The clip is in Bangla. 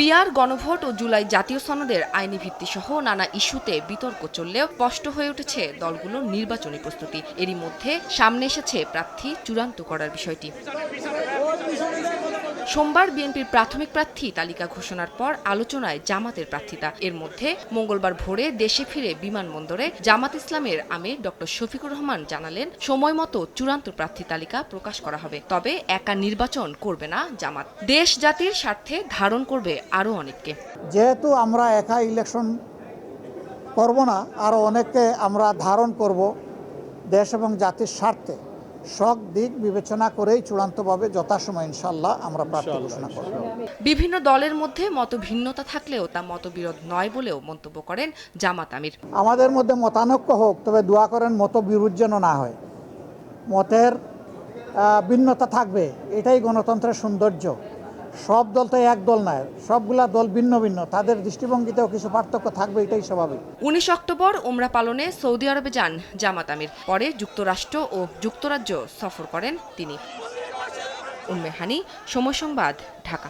পিআর, গণভোট ও জুলাই জাতীয় সনদের আইনি ভিত্তিসহ নানা ইস্যুতে বিতর্ক চললেও স্পষ্ট হয়ে উঠেছে দলগুলোর নির্বাচনী প্রস্তুতি। এরই মধ্যে সামনে এসেছে প্রার্থী চূড়ান্ত করার বিষয়টি। সোমবার বিএনপির প্রাথমিক প্রার্থী তালিকা ঘোষণার পর আলোচনায় জামাতের প্রার্থিতা। এর মধ্যে মঙ্গলবার ভোরে দেশে ফিরে বিমানবন্দরে জামাত ইসলামের আমির ডক্টর শফিকুর রহমান জানালেন, সময় মতো চূড়ান্ত প্রার্থী তালিকা প্রকাশ করা হবে। তবে একা নির্বাচন করবে না জামাত, দেশ জাতির স্বার্থে ধারণ করবে আরও অনেককে। যেহেতু আমরা একা ইলেকশন করব না, আরও অনেককে আমরা ধারণ করব দেশ এবং জাতির স্বার্থে, সব দিক বিবেচনা করেই চূড়ান্তভাবে যথাসময় ইনশাআল্লাহ আমরা প্রার্থী ঘোষণা করব। বিভিন্ন দলের মধ্যে মতভিন্নতা থাকলেও তা মতবিরোধ নয় বলেও মন্তব্য করেন জামাত আমির। আমাদের মধ্যে মতানৈক্য হোক, তবে দোয়া করেন মতবিরোধ যেন না হয়। মতের ভিন্নতা থাকবে, এটাই গণতন্ত্রের সৌন্দর্য। সব দল তো এক দল নয়, সবগুলা দল ভিন্ন ভিন্ন, তাদের দৃষ্টিভঙ্গিতেও কিছু পার্থক্য থাকবে, এটাই স্বাভাবিক। 19 অক্টোবর ওমরা পালনে সৌদি আরবে যান জামাত আমির। পরে যুক্তরাষ্ট্র ও যুক্তরাজ্য সফর করেন তিনি। উম্মে হানি, সময় সংবাদ, ঢাকা।